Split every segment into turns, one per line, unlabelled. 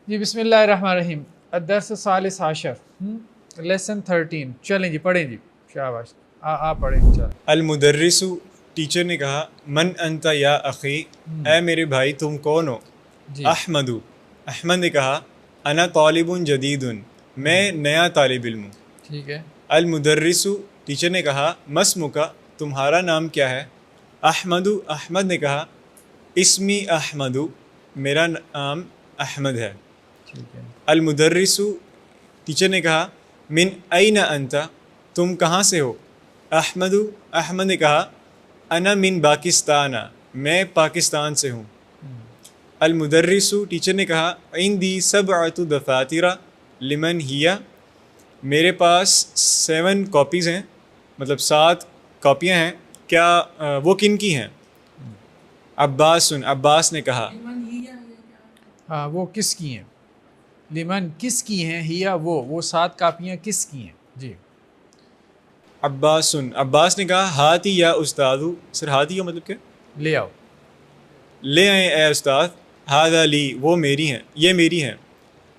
جی بسم اللہ الرحمن الرحیم. الدرس الثالث عشر لیسن 13. چلیں جی پڑھیں جی. شاباش آپ پڑھیں. چلیں.
المدرس ٹیچر نے کہا من انت یا اخی اے میرے بھائی تم کون ہو؟
جی
احمد احمد نے کہا انا طالب جدید میں نیا طالب علم ہوں.
ٹھیک ہے.
المدرس ٹیچر نے کہا مسمک تمہارا نام کیا ہے؟ احمد احمد نے کہا اسمی احمد میرا نام احمد ہے.
ٹھیک ہے.
المدرس ٹیچر نے کہا من این انت تم کہاں سے ہو؟ احمد احمد نے کہا انا من پاکستان میں پاکستان سے ہوں. المدرس ٹیچر نے کہا عندی سبعۃ دفاتر لمن ہی میرے پاس 7 کاپیز ہیں مطلب 7 کاپیاں ہیں کیا وہ کن کی ہیں؟ عباس نے کہا
ہاں وہ کس کی ہیں؟ لمن کس کی ہیں؟ ہیا وہ 7 کاپیاں کس کی ہیں؟ جی.
عباس نے کہا ہاتی یا استاد سر ہاتی کا مطلب کیا؟
لے آؤ.
لے آئیں اے استاد. ہاذا لی وہ میری ہیں یہ میری ہیں.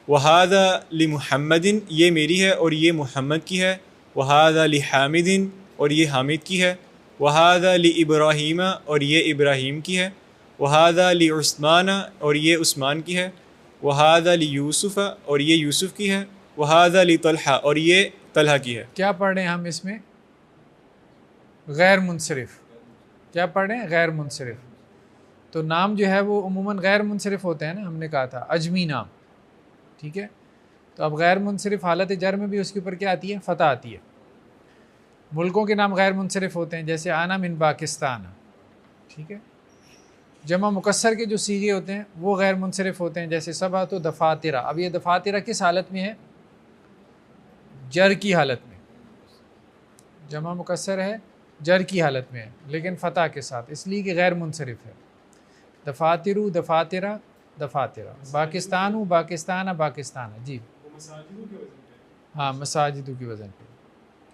وہذا لمحمد یہ میری ہے اور یہ محمد کی ہے. وہذا لحامد اور یہ حامد کی ہے. وہذا لابراہیم اور یہ ابراہیم کی ہے. وہذا لعثمان اور یہ عثمان کی ہے. وہذا لیوسف اور یہ یوسف کی ہے. وہذا لطلحہ اور یہ طلحہ کی ہے.
کیا پڑھ رہے ہیں ہم اس میں؟ غیر منصرف. کیا پڑھ رہے ہیں؟ غیر منصرف. تو نام جو ہے وہ عموماً غیر منصرف ہوتے ہیں نا، ہم نے کہا تھا اجمی نام. ٹھیک ہے. تو اب غیر منصرف حالت جر میں بھی اس کے اوپر کیا آتی ہے؟ فتح آتی ہے. ملکوں کے نام غیر منصرف ہوتے ہیں جیسے آنا من پاکستان. ٹھیک ہے. جمع مکسر کے جو صیغے ہوتے ہیں وہ غیر منصرف ہوتے ہیں جیسے سبعۃ دفاترہ. اب یہ دفاترہ کس حالت میں ہے؟ جر کی حالت میں. جمع مکسر ہے جر کی حالت میں ہے لیکن فتح کے ساتھ، اس لیے کہ غیر منصرف ہے. دفاترو دفاترہ دفاترہ. پاکستان پاکستان پاکستان. جی ہاں مساجدوں کی وزن پہ.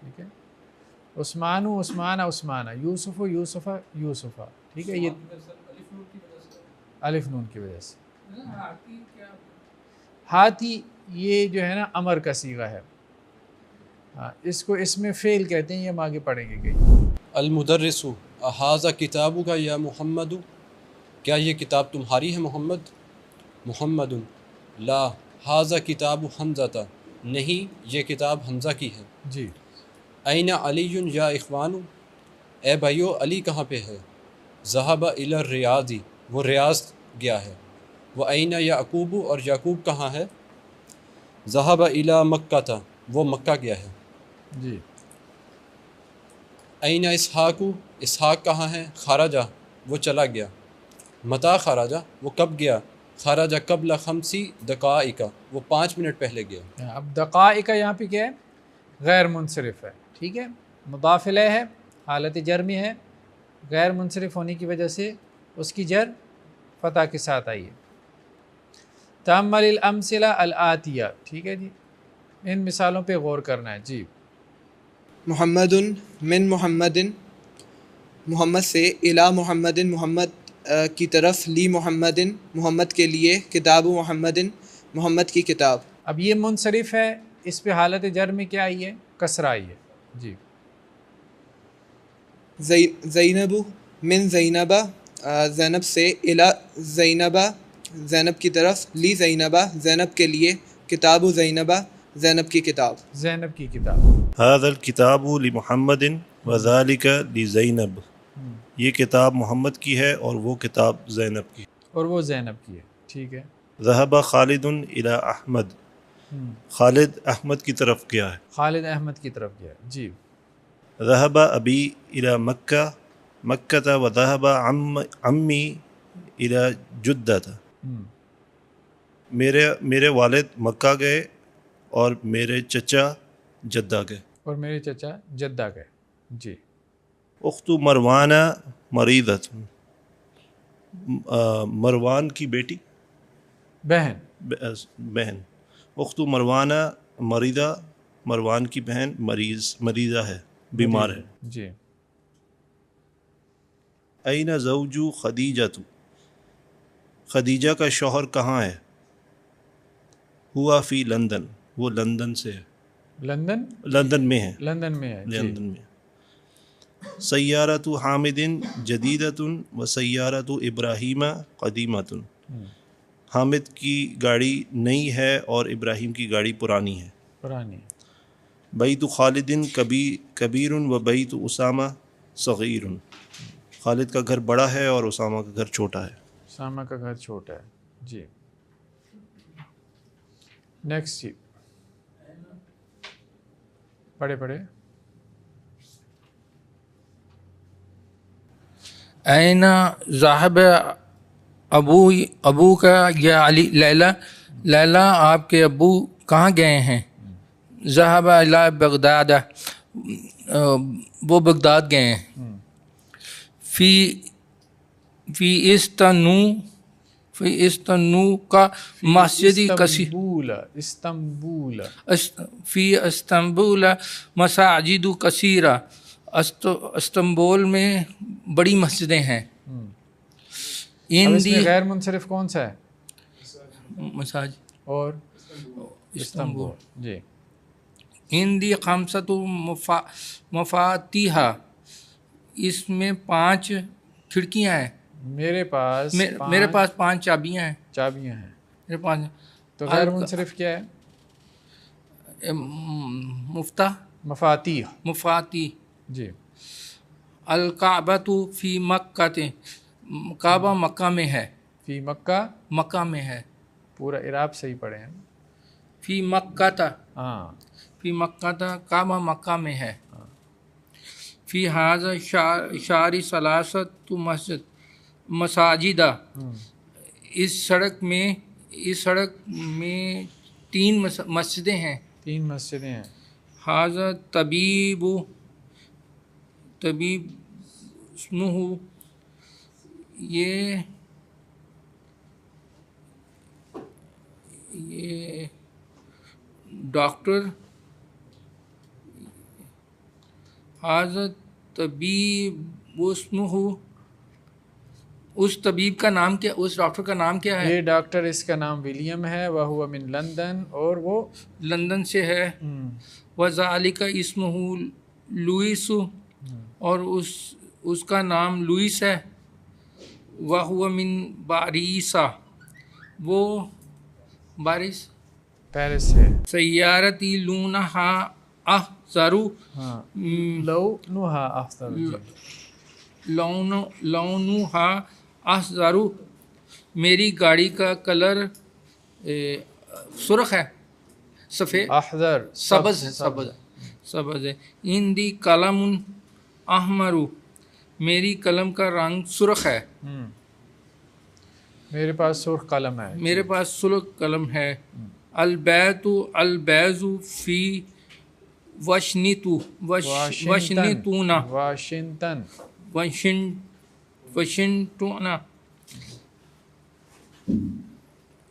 ٹھیک ہے. عثمان عثمان عثمان. یوسف یوسف یوسف. ٹھیک ہے. یہ الف نون کی وجہ سے. ہاتھی یہ جو ہے نا امر کا صیغہ ہے. ہاں اس کو اس میں فعل کہتے ہیں، یہ ہم آگے پڑھیں گے کہیں.
المدرس احاذا کتابک یا محمد کیا یہ کتاب تمہاری ہے محمد؟ محمد لا ھذا کتاب حمزہ نہیں یہ کتاب حمزہ کی ہے.
جی.
این علی یا اخوان اے بھائیو علی کہاں پہ ہے؟ ذہب الی الریاض وہ ریاض گیا ہے. وہ این یعقوب اور یعقوب کہاں ہے؟ ذہب الی مکہ وہ مکہ گیا ہے.
جی.
این اسحاق اسحاق کہاں ہے؟ خرجہ وہ چلا گیا. متی خرجہ وہ کب گیا؟ خرجہ قبل 5 دقائق وہ 5 منٹ پہلے گیا.
اب دقائق یہاں پہ کیا ہے؟ غیر منصرف ہے. ٹھیک ہے. مضاف الیہ ہے حالت جر میں ہے، غیر منصرف ہونے کی وجہ سے اس کی جر فتح کے ساتھ آئی ہے. تأمل الامثلہ الآتیہ. ٹھیک ہے جی. ان مثالوں پہ غور کرنا ہے. جی.
محمد من محمد محمد سے، الی محمد محمد کی طرف، لی محمد محمد کے لیے، کتاب محمد محمد کی کتاب.
اب یہ منصرف ہے، اس پہ حالت جر میں کیا آئی ہے؟ کسرہ آئی ہے. جی.
زینب من زینبہ زینب سے، الی زینبہ زینب کی طرف، لی زینبہ زینب کے لیے، کتاب زینبہ زینب کی کتاب.
زینب کی کتاب.
هذا الکتاب لمحمد وذلك لزینب یہ کتاب محمد کی ہے اور وہ کتاب زینب کی.
اور وہ زینب کی ہے. ٹھیک ہے.
ذهب خالد الى احمد خالد احمد کی طرف گیا ہے.
خالد احمد کی طرف گیا. جی.
ذهب ابی الى مکہ وذهب عمی الى جدہ میرے والد مکہ گئے اور میرے چچا جدہ گئے.
اور میرے چچا جدہ گئے. جی.
اخت مروان مریضۃ مروان کی بیٹی بہن. اخت مروان مریضہ مروان کی بہن مریضہ ہے، بیمار ہے.
جی.
این زوج خدیجہ خدیجہ کا شوہر کہاں ہے؟ ہوا فی لندن، وہ لندن سے ہے،
لندن،
لندن میں ہے،
لندن میں ہے. جی.
لندن میں. سیارت حامد جدیدۃ و سیارت ابراہیم قدیمۃ، حامد کی گاڑی نئی ہے اور ابراہیم کی گاڑی پرانی ہے.
پرانی.
بیت خالد کبیر و بیت اسامہ صغیر، خالد کا گھر بڑا ہے اور اسامہ کا گھر چھوٹا ہے.
اسامہ کا گھر چھوٹا ہے. جی. نیکسٹ جی، پڑھے.
این ذاہب ابو کا یا علی لیلا آپ کے ابو کہاں گئے ہیں؟ ذهب الی بغداد، وہ بغداد گئے ہیں. فی استنو کا مسجد کثیر، فی استنبول مساجد کثیرہ، استنبول میں بڑی مسجدیں ہیں.
اب اس میں غیر منصرف کون سا ہے؟
مساجد
اور
استنبول.
جی.
ہندی خمسۃ مفاتیح، اس میں 5 کھڑکیاں ہیں.
میرے پاس
5 چابیاں ہیں.
چابیاں ہیں.
میرے 5.
تو غیر منصرف کیا ہے؟ مفاتیح. جی.
الکعبۃ فی مکہ، کعبہ مکہ میں ہے.
فی مکہ
میں ہے.
پورا اعراب صحیح پڑھے ہیں.
فی مکہ،
ہاں،
فی مکہ، کعبہ مکہ میں ہے. فی ھذا شعر ثلاثۃ مساجد، اس سڑک میں 3 مسجدیں ہیں.
3 مسجدیں ہیں.
ھذا طبیب اسمہ، یہ ڈاکٹر. ھذا طبیب اسمہ، اس طبیب کا نام کیا، اس ڈاکٹر کا نام کیا ہے؟
یہ ڈاکٹر، اس کا نام ولیم ہے. وہو من لندن، اور وہ
لندن سے ہے. وذالک اسمہ لوئس، اور اس کا نام لوئس ہے. وہو من باریسا، وہ
پیرس سے.
سیارتی لونہا احزرو،
لونہا افضل.
لونہا احزرو، میری گاڑی کا کلر سرخ ہے، سفید،
احضر،
سبز ہے. ہندی قلم احمر، میری قلم کا رنگ سرخ ہے.
میرے پاس سرخ قلم ہے.
میرے پاس سرخ قلم ہے. البیض فی واشنگٹن،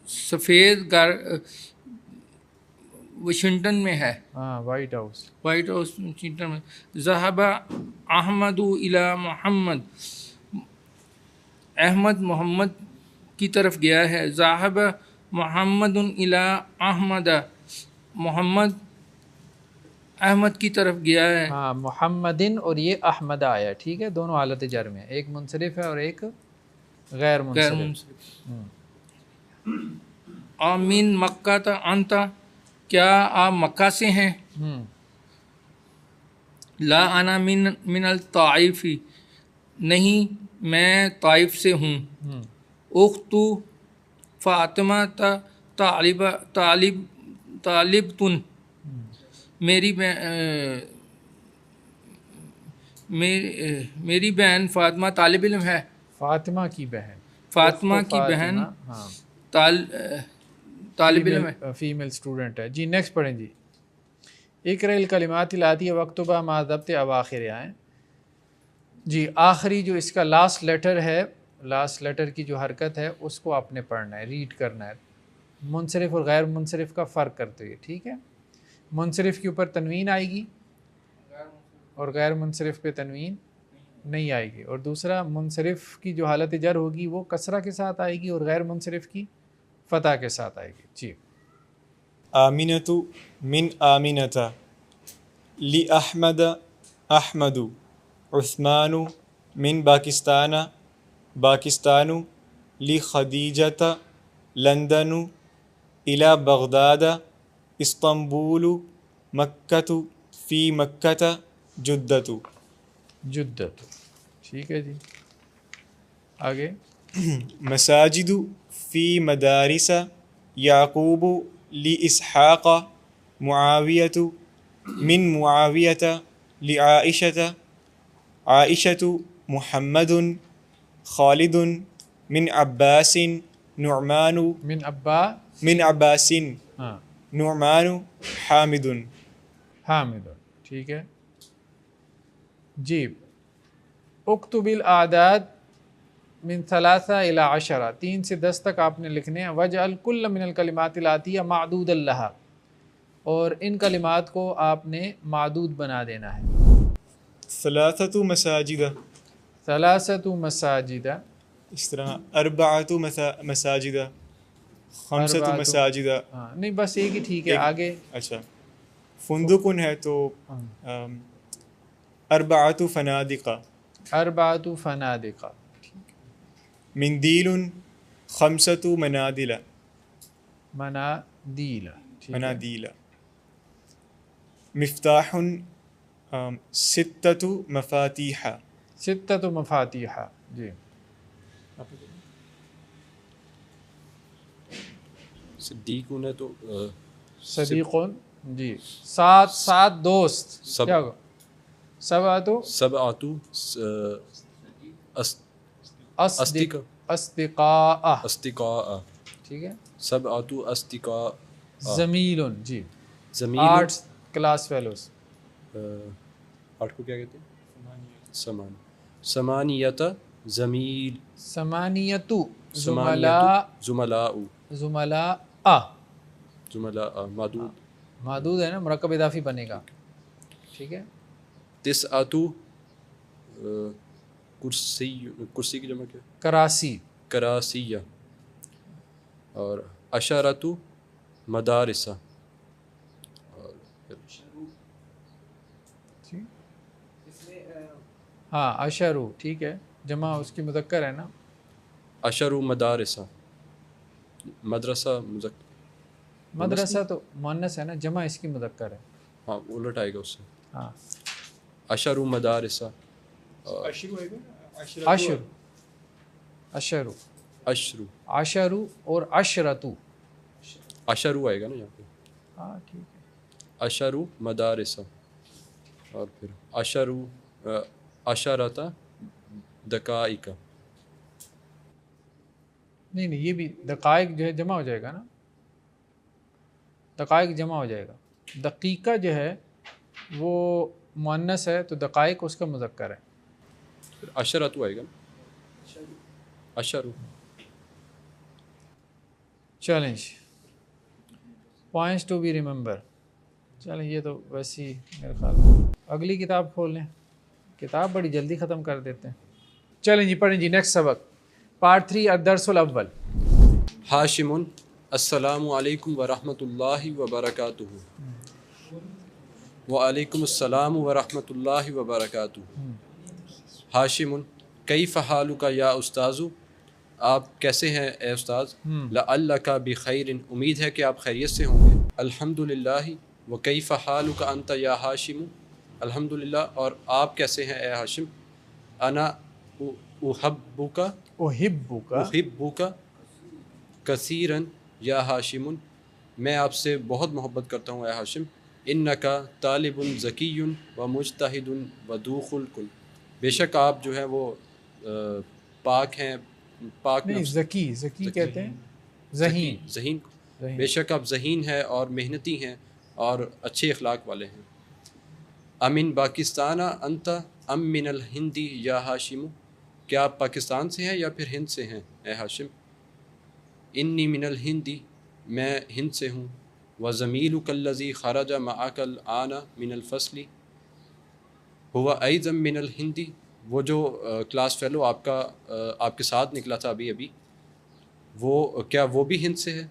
سفید واشنگٹن میں ہے.
ہاں، وائٹ ہاؤس
واشنگٹن میں. ذهب احمد الی محمد، احمد محمد کی طرف گیا ہے. ذهب محمد الی احمد، محمد احمد کی طرف گیا ہے.
ہاں، محمدن، اور یہ احمد آیا. ٹھیک ہے، دونوں حالت جر میں، ایک منصرف ہے اور ایک غیر منصرف.
آمین مکہ تا انت، کیا آپ مکہ سے ہیں؟ لا انا من الطائف، نہیں میں طائف سے ہوں. اخت فاطمہ طالبتن، میری بہن فاطمہ طالب علم ہے.
فاطمہ کی بہن،
فاطمہ کی بہن
ہاں
طالب علم ہے،
فیمیل اسٹوڈنٹ ہے. جی نیکسٹ پڑھیں. جی. اقرأ الکلمات الآتیہ واکتبھا مع ضبط اواخر آئیں. جی، آخری جو اس کا لاسٹ لیٹر ہے، لاسٹ لیٹر کی جو حرکت ہے اس کو آپ نے پڑھنا ہے، ریڈ کرنا ہے، منصرف اور غیر منصرف کا فرق کرتے ہوئے. ٹھیک ہے، منصرف کے اوپر تنوین آئے گی اور غیر منصرف پہ تنوین نہیں آئے گی. اور دوسرا، منصرف کی جو حالت جر ہوگی وہ کسرہ کے ساتھ آئے گی اور غیر منصرف کی فتح کے ساتھ آئے گی. جی.
آمنة من آمنة لأحمد أحمد عثمان من باکستان باکستان لخدیجة لندن إلى بغداد اسطنبول مکة فی مکة جدة
جدت. ٹھیک ہے جی آگے.
مساجد فی مدارس یعقوب لإسحاق معاویۃ من معاویۃ لعائشۃ عائشۃ محمد خالد من عباس نعمان
من
عباس
ہاں
نعمان حامد.
حامد. ٹھیک ہے جی. اکتب الاعداد من 3 إلى 10 3 سے 10 تک آپ نے لکھنے ہیں. وجعل كل من الكلمات الآتیہ معدودا لها اور ان کلمات کو آپ نے معدود بنا دینا ہے.
ثلاثة مساجد
3 مساجد
اس طرح 4 مساجد 5 مساجد.
ہاں نہیں بس ایک ہی ٹھیک ہے. آگے
اچھا فندقن ہے تو 4 فنادق
4 فنادق.
مندیل 5 منادل
منادیل.
منادیل. مفتاح 6 مفاتیح
6 مفاتیح. جی
صدیقون ہے تو
صدیقون. جی 7 دوست. کیا ہوگا؟ 7
سبعۃ
اصدقاء.
اصدقاء.
ٹھیک ہے.
7 اصدقاء.
زمیل. جی
زمیل
8 کلاس فیلوز.
8 کو کیا کہتے ہیں؟ ثمانیۃ زمیل.
8 زملاء.
زملاء.
زملاء.
زملاء معدود.
معدود ہے نا مرکب اضافی بنے گا. ٹھیک ہے.
9 کرسی کی جمع کیا؟
کراسی.
کراسیہ. اور 10 مدارس.
ہاں اشرو. ٹھیک ہے جمع اس کی مذکر ہے نا.
10 مدارس. مدرسہ
مدرسہ تو مؤنث ہے نا. جمع اس کی مذکر ہے.
ہاں الٹ آئے گا اس سے.
ہاں
10 مدارس.
اشر. اشرو. عشرو اور عشرتو.
اشرو آئے گا نا یہاں پہ.
ہاں ٹھیک ہے.
10 مدارس اور پھر 10 دقائق.
نہیں یہ بھی دقائق جو ہے جمع ہو جائے گا نا. دقائق جمع ہو جائے گا. دقیقہ جو ہے وہ مؤنث ہے تو دقائق اس کا مذکر ہے.
پھر 10 آئے گا نا. 10.
Challenge points to be remember. چلیں یہ تو ویسی میرے خیال میں اگلی کتاب کھول لیں. کتاب بڑی جلدی ختم کر دیتے ہیں. چلیں جی پڑھیں جی نیکسٹ سبق پارٹ 3 الدرس الاول.
ہاشم السلام علیکم ورحمۃ اللہ وبرکاتہ. وعلیکم السلام ورحمۃ اللہ وبرکاتہ. ہاشم کیف حالک یا استاذ. آپ کیسے ہیں اے استاذ. لعلک بخیر امید ہے کہ آپ خیریت سے ہوں گے. الحمدللہ. وکیف حالک انت یا ہاشم. الحمدللہ اور آپ کیسے ہیں اے ہاشم. انا احبک کثیرا یا ہاشم. میں آپ سے بہت محبت کرتا ہوں اے ہاشم. انک طالب ذکی و مجتہد و ذو خلق. بے شک آپ جو ہیں وہ پاک ہیں. پاک
نہیں ذکی کہتے ہیں. ذہین.
بے شک آپ ذہین ہیں اور محنتی ہیں اور اچھے اخلاق والے ہیں. امن پاکستان انت ام من الہند یا ہاشم. کیا آپ پاکستان سے ہیں یا پھر ہند سے ہیں اے ہاشم. انی من الہند میں ہند سے ہوں. وزمیلک الذی خرج معک الآن من الفصل هو ایضا من الہند. وہ جو کلاس فیلو آپ کے ساتھ نکلا تھا ابھی وہ کیا وہ بھی ہند سے ہے.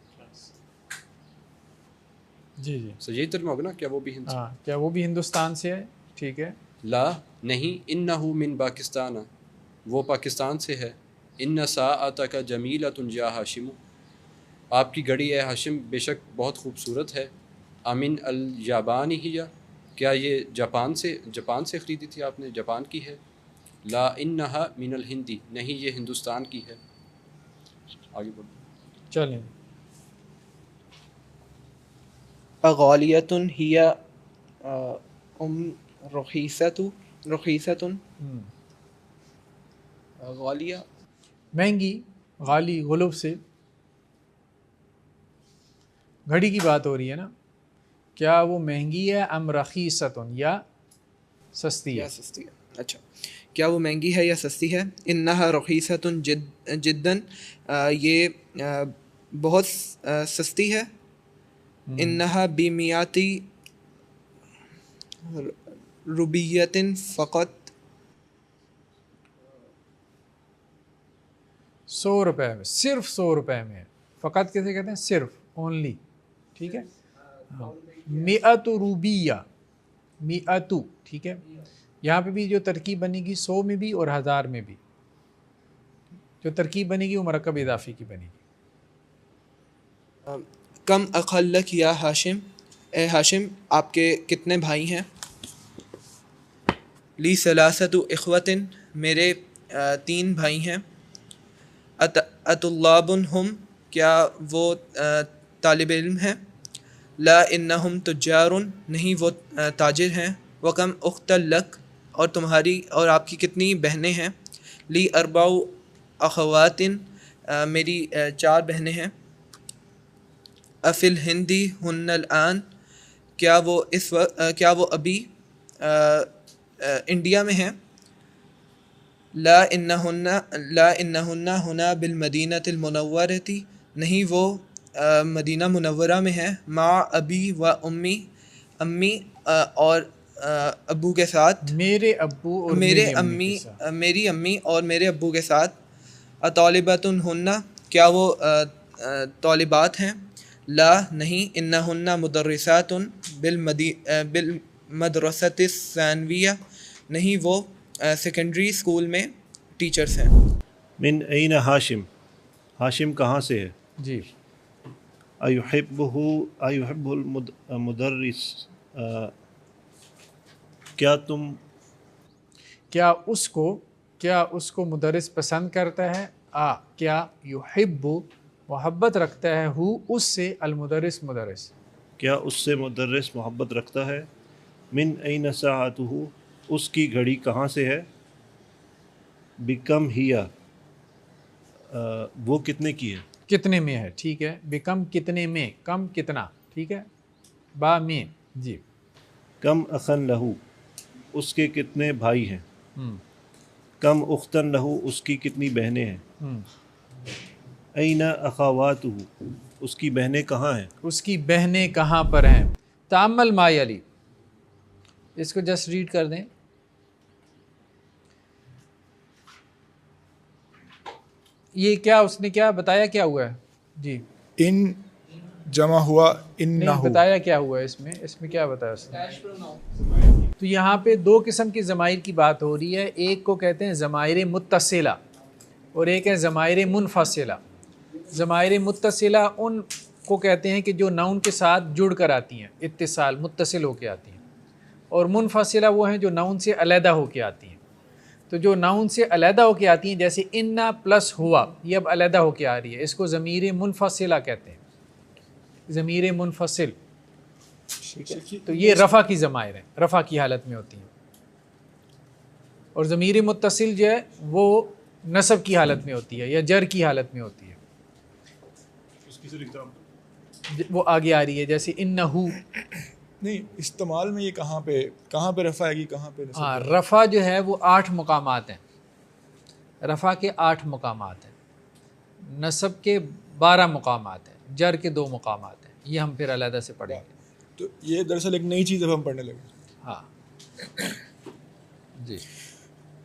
جی جی
سو یہی ترجمہ ہوگا نا، کیا وہ بھی
ہاں، کیا وہ بھی ہندوستان سے ہے؟ ٹھیک ہے.
لا نہیں، انہو من پاکستان، وہ پاکستان سے ہے. ان ساعتک جمیلۃ یا ہاشم، آپ کی گھڑی اے ہاشم بے شک بہت خوبصورت ہے. امن الیابان ہی، کیا یہ جاپان سے خریدی تھی آپ نے، جاپان کی ہے. لا انہا من الہندی، نہیں یہ ہندوستان کی ہے. آگے بڑھو.
چلیں.
غالیۃ ہی رخیصۃ غالیہ
مہنگی، غالی غلب سے گھڑی کی بات ہو رہی ہے نا، کیا وہ مہنگی ہے ام رخیصۃ یا سستی ہے؟
یا سستی ہے. اچھا، کیا وہ مہنگی ہے یا سستی ہے. انہا رخیصۃ جداً، یہ بہت سستی ہے. انہا بیمیاتی روبیۃ فقط،
100 روپے میں، صرف 100 روپے میں. فقط کیسے کہتے ہیں؟ صرف، اونلی. ٹھیک ہے. مئۃ روبیہ، مئۃ، ٹھیک ہے. یہاں پہ بھی جو ترکیب بنے گی 100 میں بھی اور 1000 میں بھی، جو ترکیب بنے گی وہ مرکب اضافی کی بنے گی.
کم اخلک یا ہاشم، اے ہاشم آپ کے کتنے بھائی ہیں. لی ثلاثۃ اخوۃ، میرے 3 بھائی ہیں. اطلاب ہم، کیا وہ طالب علم ہیں. لا انہم تجار، نہیں وہ تاجر ہیں. وکم اخت لک، اور تمہاری اور آپ کی کتنی بہنیں ہیں. لی 4 اخوات، میری 4 بہنیں ہیں. افی الہندی ہن الآن، کیا وہ ابھی انڈیا میں ہیں. لا انہن ہنا بالمدینۃ المنورۃ، نہیں وہ مدینہ منورہ میں ہیں. مع ابی و امی، امی اور ابو کے ساتھ.
میرے ابو اور میری امی کے ساتھ.
میری امی اور میرے ابو کے ساتھ. اطالبۃ ہن، کیا وہ طالبات ہیں. لا نہیں، انہن مدرسات بالمدرسۃ الثانویہ، نہیں وہ سیکنڈری اسکول میں ٹیچرس ہیں.
من این ہاشم، ہاشم کہاں سے ہے.
جی.
ایحب المدرس، کیا
اس کو مدرس پسند کرتا ہے. کیا یحب، محبت رکھتا ہے، ہو اس سے، المدرس مدرس،
کیا اس سے مدرس محبت رکھتا ہے. من این ساعتہ، اس کی گھڑی کہاں سے ہے. بکم ہیا، وہ کتنے کی ہے.
کتنے میں ہے. ٹھیک ہے. بکم کتنے میں، کم کتنا. ٹھیک ہے. با میں. جی.
کم اخن لہو، اس کے کتنے بھائی ہیں. کم اختن لہو، اس کی کتنی بہنیں ہیں. این اخواتہ، اس کی بہنیں کہاں ہیں.
اس کی بہنیں کہاں پر ہیں. تامل ما یلی، اس کو جسٹ ریڈ کر دیں. یہ کیا اس نے کیا بتایا، کیا ہوا ہے. جی.
ان جمع ہوا
نہیں
انہو،
بتایا کیا ہوا ہے اس میں کیا بتایا اس نے. تو یہاں پہ 2 قسم کی ضمائر کی بات ہو رہی ہے. ایک کو کہتے ہیں ضمائر متصلہ اور ایک ہے ضمائر منفصلہ. ضمائر متصلہ ان کو کہتے ہیں کہ جو ناؤن کے ساتھ جڑ کر آتی ہیں، اتصال متصل ہو کے آتی ہیں. اور منفصلہ وہ ہیں جو ناؤن سے علیحدہ ہو کے آتی ہیں. تو جو ناؤن سے علیحدہ ہو کے آتی ہیں جیسے انا پلس ہوا، یہ اب علیحدہ ہو کے آ رہی ہے، اس کو ضمیر منفصلہ کہتے ہیں. ضمیر منفصل. تو یہ رفع کی ضمائر ہیں، رفع کی حالت میں ہوتی ہیں. اور ضمیر متصل جو ہے وہ نصب کی حالت میں ہوتی ہے یا جر کی حالت میں ہوتی ہے. وہ آگے آ رہی ہے جیسے انہو.
نہیں استعمال میں یہ کہاں پہ رفع آئے گی، کہاں پہ نصب.
ہاں، رفع جو ہے وہ 8 مقامات ہیں. رفع کے 8 مقامات ہیں، نصب کے 12 مقامات ہیں، جر کے 2 مقامات ہیں. یہ ہم پھر علیحدہ سے پڑھیں گے.
تو یہ دراصل ایک نئی چیز اب ہم پڑھنے لگے.
ہاں جی.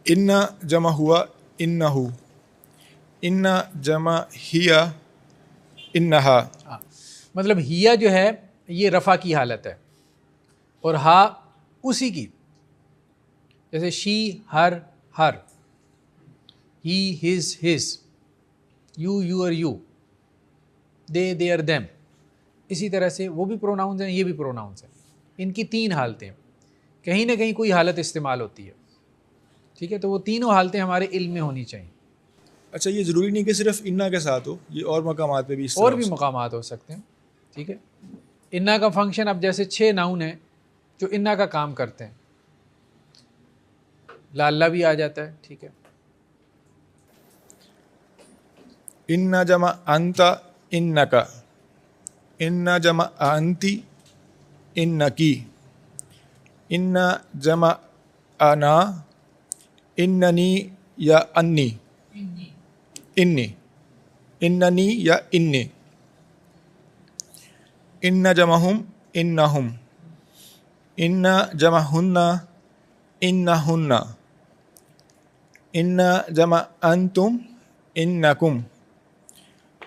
ان جمع ہوا انہو، ان جمع ہیا انہا.
ہاں، مطلب ہیا جو ہے یہ رفع کی حالت ہے، اور ہا اسی کی، جیسے she her her, he his his, you your you, they their them, اسی طرح سے وہ بھی پروناؤنس ہیں، یہ بھی پروناؤنس ہیں. ان کی 3 حالتیں، کہیں نہ کہیں کوئی حالت استعمال ہوتی ہے. ٹھیک ہے، تو وہ تینوں حالتیں ہمارے علم میں ہونی چاہیے.
اچھا یہ ضروری نہیں کہ صرف انا کے ساتھ ہو، یہ اور مقامات پہ بھی اس
اور
طرح
بھی مقامات ہو سکتے ہیں. ٹھیک ہے، انا کا فنکشن اب جیسے 6 ناؤن ہیں جو انا کا کام کرتے ہیں. لاللہ بھی آ جاتا ہے. ٹھیک ہے،
انا جمع انتا انکا، انا جمع انتی انکی، انا جمع انا اننی یا انی، انی، اننی یا انی، ان جمع ہم انہم، ان جمع ہننا انہننا، ان جمع انتم انکم،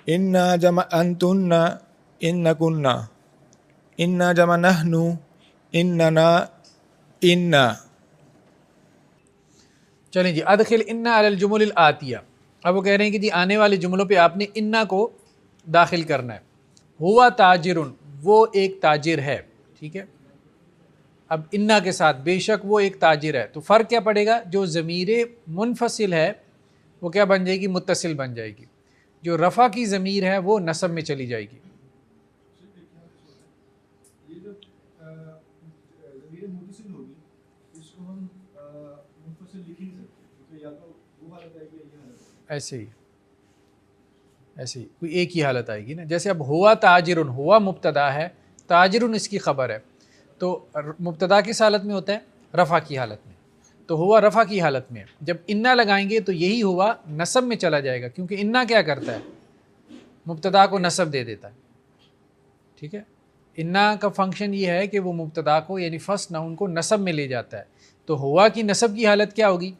ان جمع انتن انکننا، ان جمع نحن اننا انا.
چلیں جی، ادخل انا علی الجمل الآتیہ. اب وہ کہہ رہے ہیں کہ جی آنے والے جملوں پہ آپ نے انا کو داخل کرنا ہے. ہوا تاجرن، وہ ایک تاجر ہے. ٹھیک ہے، اب انا کے ساتھ بے شک وہ ایک تاجر ہے، تو فرق کیا پڑے گا؟ جو ضمیر منفصل ہے وہ کیا بن جائے گی؟ متصل بن جائے گی. جو رفع کی ضمیر ہے وہ نصب میں چلی جائے گی. ایسے ہی کوئی ایک ہی حالت آئے گی نا. جیسے اب ہوا تاجرن، ہوا مبتدا ہے، تاجرن اس کی خبر ہے، تو مبتدا کس حالت میں ہوتا ہے؟ رفع کی حالت میں. تو ہوا رفع کی حالت میں، جب انا لگائیں گے تو یہی ہوا نصب میں چلا جائے گا، کیونکہ انا کیا کرتا ہے؟ مبتدا کو نصب دے دیتا ہے. ٹھیک ہے، انا کا فنکشن یہ ہے کہ وہ مبتدا کو یعنی فرسٹ ناؤن کو نصب میں لے جاتا ہے. تو ہوا کی نصب کی حالت کیا ہوگی؟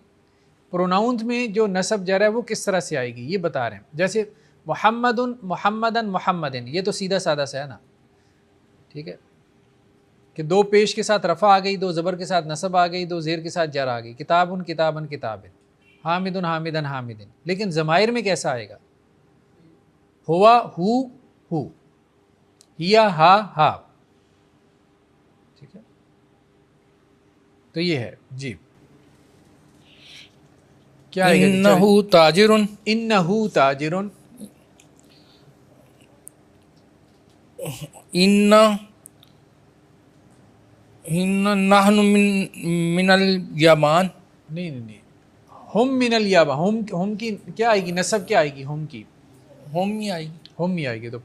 پروناؤنز میں جو نصب جرا ہے وہ کس طرح سے آئے گی یہ بتا رہے ہیں. جیسے محمد محمدن محمدن، یہ تو سیدھا سادہ سا ہے نا. ٹھیک ہے، کہ 2 پیش کے ساتھ رفع آ گئی، 2 زبر کے ساتھ نصب آ گئی، 2 زیر کے ساتھ جر آ گئی. کتابن کتابن کتابن، حامدن حامدن حامدن. لیکن ضمائر میں کیسا آئے گا؟ ہوا ہو، ہیا ہا ہا. ٹھیک ہے، تو یہ ہے جی. کیا آئے گا؟
انہو تاجرن،
انہو تاجرن،
ان نحن من الیمان.
نہیں، ہم من الیابا، ہم کی کیا آئے گی؟ نصب کیا آئے گی؟ ہم کی
ہم ہی آئی گی.
ہم ہی آئے گی. تو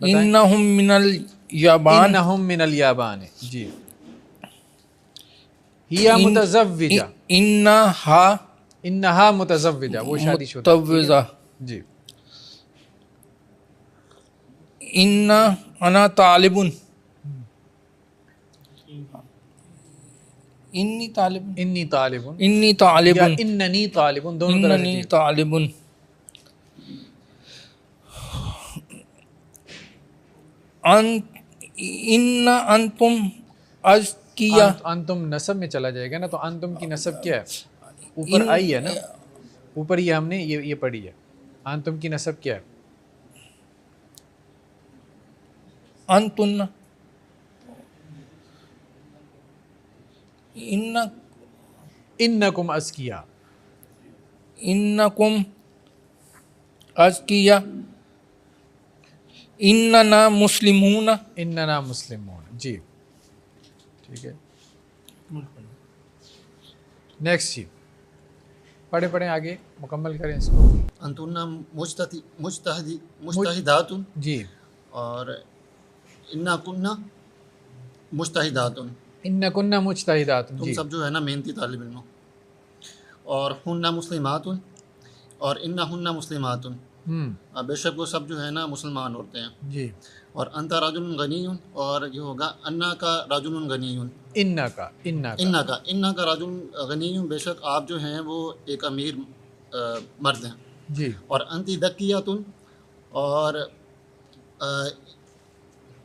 انہم من الیابان،
انہم من الیابان. جی، ہیا متزوجہ،
انہا
انہا متزوجہ، وہ شادی شدہ.
متزوجہ.
جی،
انا طالبن، انی طالبن،
انی طالبن،
انی
یا
طالبن،
اننی طالبن، دونوں طرح سے
اننی
جی.
طالبن. ان انتم اذکیا،
انتم نصب میں چلا جائے گا نا. تو انتم کی نصب کیا ہے؟ اوپر آئی ہے نا، اوپر یہ ہم نے یہ پڑھی ہے. انتم کی نصب کیا ہے؟
انتن،
انکم ازکیا،
انکم اذکیا، اننا مسلمون.
اننا مسلمون. جی ٹھیک ہے، نیکسٹ جی، پڑھیں آگے، مکمل کریں اس کو.
انتنا مجتہدات،
جی،
اور انا کننا مجتہدات،
ان کننا مجتہدات.
تم
جی،
سب جو ہے نا محنتی طالب علم ہو. اور ہننا مسلمات، اور انا ہننا مسلمات، بے شک وہ سب جو ہے نا مسلمان عورتیں ہیں.
جی،
اور انتا رجل غنی، اور یہ ہوگا انا کا رجل غنی،
انا
کا رجل غنی، بے شک آپ جو ہیں وہ ایک امیر مرد ہیں.
جی،
اور انتی دکیاتن، اور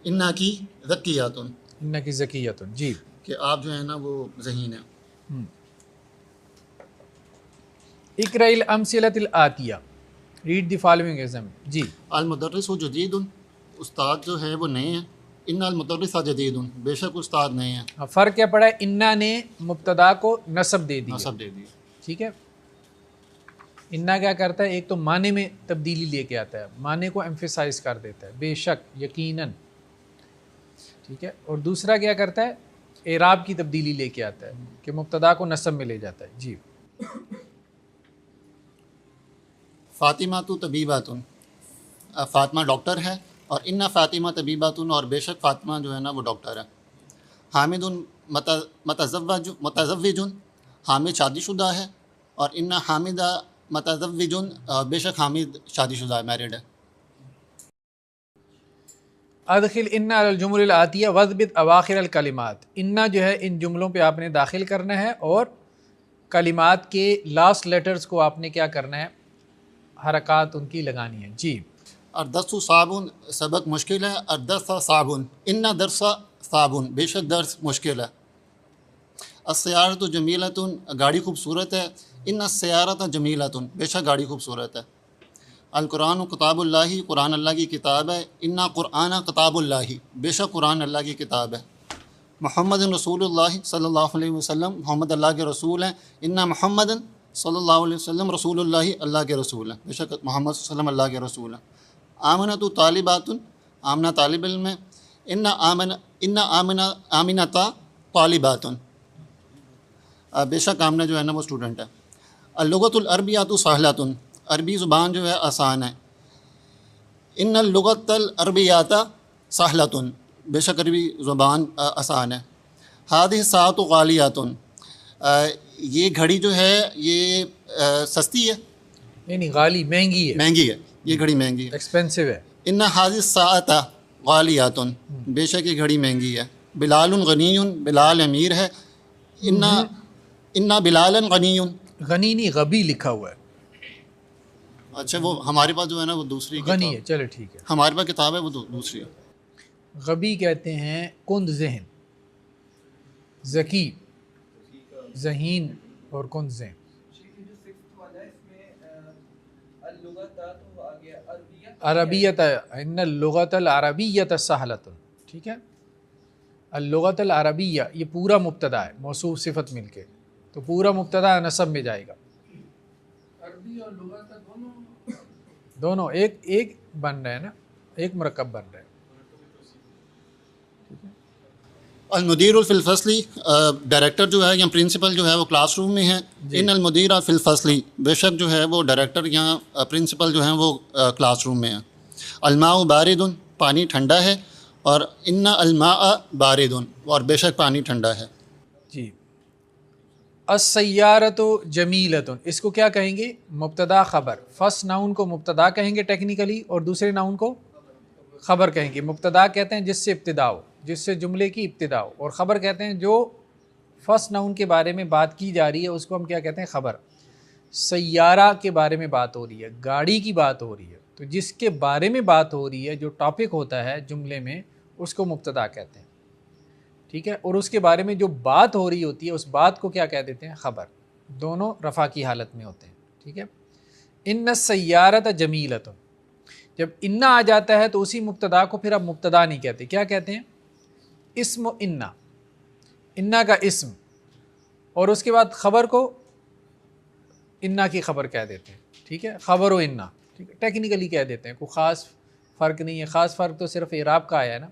انا کی ذکیاتن،
ان کی ذکیت. جی
کہ آپ جو ہے نا وہ ذہین ہیں.
اقرأ الامثلۃ الآتیہ، ریڈ دی فالوئنگ ایگزامپل. جی
المدرس جدید، استاد جو ہے وہ نئے ہیں. ان المدرس جدید، بے شک استاد نئے ہیں.
فرق کیا پڑا ہے؟ انا نے مبتدا کو نصب دے دی،
نصب دے دی.
ٹھیک ہے. انا کیا کرتا ہے؟ ایک تو معنی میں تبدیلی لے کے آتا ہے، معنی کو ایمفیسائز کر دیتا ہے، بے شک، یقیناً. ٹھیک ہے. اور دوسرا کیا کرتا ہے؟ اعراب کی تبدیلی لے کے آتا ہے کہ مبتدا کو نصب میں لے جاتا ہے. جی
فاطمہ تو طبیباتن، فاطمہ ڈاکٹر ہے. اور ان فاطمہ طبیباتن، اور بے شک فاطمہ جو ہے نا وہ ڈاکٹر ہے. حامد متزوج، حامد شادی شدہ ہے. اور ان حامدہ متزوج، بے شک حامد شادی شدہ ہے، میرڈ ہے.
ادخل ان علی الجمل الآتیہ واضبط اواخر الکلمات. انا جو ہے ان جملوں پہ آپ نے داخل کرنا ہے اور کلمات کے لاسٹ لیٹرز کو آپ نے کیا کرنا ہے؟ حرکات ان کی لگانی ہے. جی
الدرس صعب، سبق مشکل ہے. الدرس صعب، ان درس صعب، بے شک درس مشکل ہے. السیارۃ جمیلۃ، گاڑی خوبصورت ہے. ان السیارۃ جمیلۃ، بے شک گاڑی خوبصورت ہے. القرآن کتاب اللہ، قرآن اللہ کی کتاب ہے. ان قرآن کتاب اللہ، بے شک قرآن اللہ کی کتاب ہے. محمد رسول اللہ صلی اللہ علیہ وسلم، محمد اللہ کے رسول ہیں. ان محمد صلی اللہ علیہ وسلم رسول اللہ، اللہ کے رسول ہیں. بے شک محمد صلی اللہ علیہ وسلم اللہ کے رسول ہیں. آمنۃ طالبات، آمنہ طالب علم ہے. آمنۃ طالبات، بے شک آمنہ جو ہے نا وہ اسٹوڈنٹ ہے. اللغۃ العربیۃ سہلۃ، عربی زبان جو ہے آسان ہے. ان اللغۃ العربیۃ سہلۃ، بے شک عربی زبان آسان ہے. ہذہ الساعۃ غالیۃ، یہ گھڑی جو ہے یہ سستی ہے.
نہیں غالی، مہنگی ہے،
مہنگی ہے، یہ گھڑی مہنگی ہے.
ایکسپینسو ہے.
ان هذه الساعة غالیۃ، بے شک یہ گھڑی مہنگی ہے. بلال غنی، بلال امیر ہے. ان بلالا غنی،
غنی نہیں، غبی لکھا ہوا ہے.
اچھا وہ ہمارے پاس جو ہے نا وہ دوسری
غنی ہے، چلو ٹھیک ہے.
ہمارے پاس کتاب ہے وہ دوسری ہے.
غبی کہتے ہیں کند ذہن، ذکی، ذہین اور کند ذہن. عربیت، ان اللغۃ العربیۃ سہلۃ. ٹھیک ہے. اللغۃ العربیہ یہ پورا مبتدا ہے، موصوف صفت مل کے، تو پورا مبتدا نصب میں جائے گا.
عربی اور لغت
دونوں ایک بن رہے ہیں نا، ایک مرکب بن رہے ہیں.
المدیر فی الفصل، ڈائریکٹر جو ہے یا پرنسپل جو ہے وہ کلاس روم میں ہے. ان المدیر فی الفصل، بے شک جو ہے وہ ڈائریکٹر یا پرنسپل جو ہیں وہ کلاس روم میں ہیں. الماء بارد، پانی ٹھنڈا ہے. اور ان الماء بارد، اور بے شک پانی ٹھنڈا ہے.
جی السیارۃ جمیلۃ، اس کو کیا کہیں گے؟ مبتدا خبر. فرسٹ ناؤن کو مبتدا کہیں گے ٹیکنیکلی، اور دوسرے ناؤن کو خبر کہیں گے. مبتدا کہتے ہیں جس سے ابتدا ہو، جس سے جملے کی ابتدا ہو، اور خبر کہتے ہیں جو فرسٹ ناؤن کے بارے میں بات کی جا رہی ہے اس کو ہم کیا کہتے ہیں؟ خبر. سیارہ کے بارے میں بات ہو رہی ہے، گاڑی کی بات ہو رہی ہے، تو جس کے بارے میں بات ہو رہی ہے، جو ٹاپک ہوتا ہے جملے میں، اس کو مبتدا کہتے ہیں. ٹھیک ہے. اور اس کے بارے میں جو بات ہو رہی ہوتی ہے اس بات کو کیا کہہ دیتے ہیں؟ خبر. دونوں رفع کی حالت میں ہوتے ہیں. ٹھیک ہے. ان السیارۃ جمیلۃ، جب انا آ جاتا ہے تو اسی مبتدا کو پھر اب مبتدا نہیں کہتے، کیا کہتے ہیں؟ اسم انا، انا کا اسم، اور اس کے بعد خبر کو انا کی خبر کہہ دیتے ہیں. ٹھیک ہے. خبر و انا، ٹھیک ہے، ٹیکنیکلی کہہ دیتے ہیں، کوئی خاص فرق نہیں ہے. خاص فرق تو صرف اعراب کا آیا ہے نا،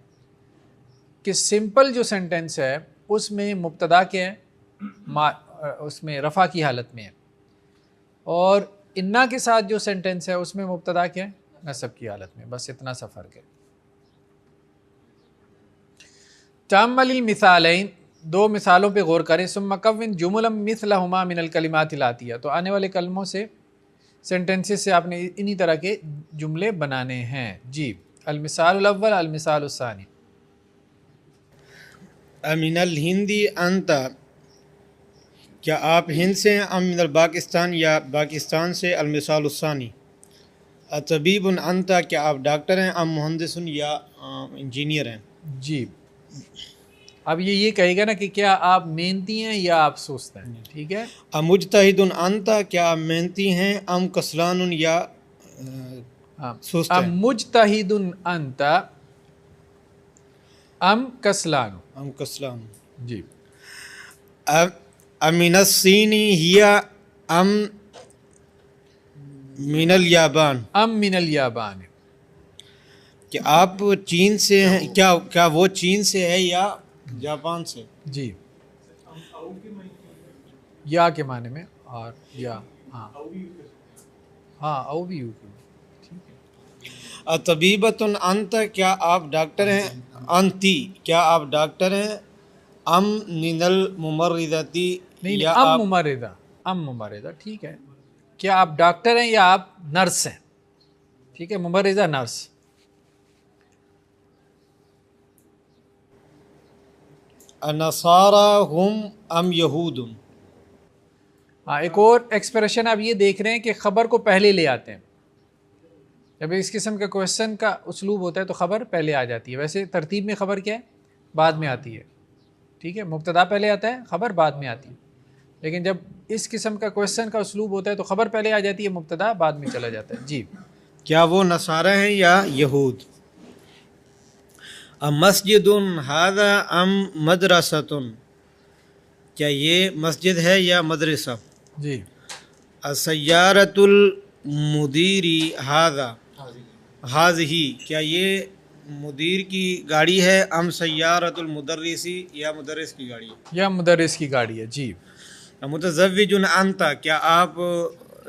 کہ سمپل جو سینٹنس ہے اس میں مبتدا کیا ہے؟ اس میں رفع کی حالت میں ہے، اور انا کے ساتھ جو سینٹنس ہے اس میں مبتدا کیا ہے؟ نصب کی حالت میں. بس اتنا سا فرق ہے. تأمل المثالین، دو مثالوں پہ غور کریں. ثم کون جملا مثلہما من الکلمات الآتیہ، تو آنے والے کلموں سے، سینٹنسز سے آپ نے انہی طرح کے جملے بنانے ہیں. جی المثال الاول، المثال الثانی.
امن الہندی انت، کیا آپ ہند سے ہیں؟ ام من الپاکستان، یا پاکستان سے؟ المثال الثانی. طبیب انت، کیا آپ ڈاکٹر ہیں، ام مہندس یا انجینئر ہیں؟
جی اب یہ کہے گا نا کہ کیا آپ محنتی ہیں یا آپ سست ہیں، ٹھیک ہے.
مجتہد انت، کیا آپ محنتی ہیں، ام کسلان یا سست
ام
ہیں؟
مجتہد انت ام کسلان.
ام کسلان.
جی
امین الصینی ہی ام من الیابان،
ام من الیابان.
کہ آپ چین سے ہیں، کیا وہ چین سے ہے یا جاپان سے؟
جی یا کے معنی میں، اور یا ہاں ہاں او بھی یو کے.
طبیبۃ انت، کیا آپ ڈاکٹر ہیں، انتی، کیا آپ ڈاکٹر ہیں، ام من الممرضتی،
نہیں
یا
ام
آپ
ممرضہ، ام ممرضہ ٹھیک ہے. کیا آپ ڈاکٹر ہیں یا آپ نرس ہیں، ٹھیک ہے. ممرضہ نرس.
نصارا ہم ام یہود.
ہاں ایک اور ایکسپریشن آپ یہ دیکھ رہے ہیں کہ خبر کو پہلے لے آتے ہیں. جب اس قسم کا کویشچن کا اسلوب ہوتا ہے تو خبر پہلے آ جاتی ہے. ویسے ترتیب میں خبر کیا ہے، بعد میں آتی ہے، ٹھیک ہے. مبتدا پہلے آتا ہے، خبر بعد میں آتی ہے. لیکن جب اس قسم کا کویشچن کا اسلوب ہوتا ہے تو خبر پہلے آ جاتی ہے، مبتدا بعد میں چلا جاتا ہے. جی
کیا وہ نصارہ ہیں یا یہود؟ مسجد ھذا ام مدرسۃ، کیا یہ مسجد ہے یا مدرسہ؟
جی
سیارۃ المدیری ھذا ھذہ، کیا یہ مدیر کی گاڑی ہے، ام سیارۃ المدرسی، یا مدرس کی گاڑی ہے؟
یا مدرس کی گاڑی ہے. جی
متزوج انت، کیا آپ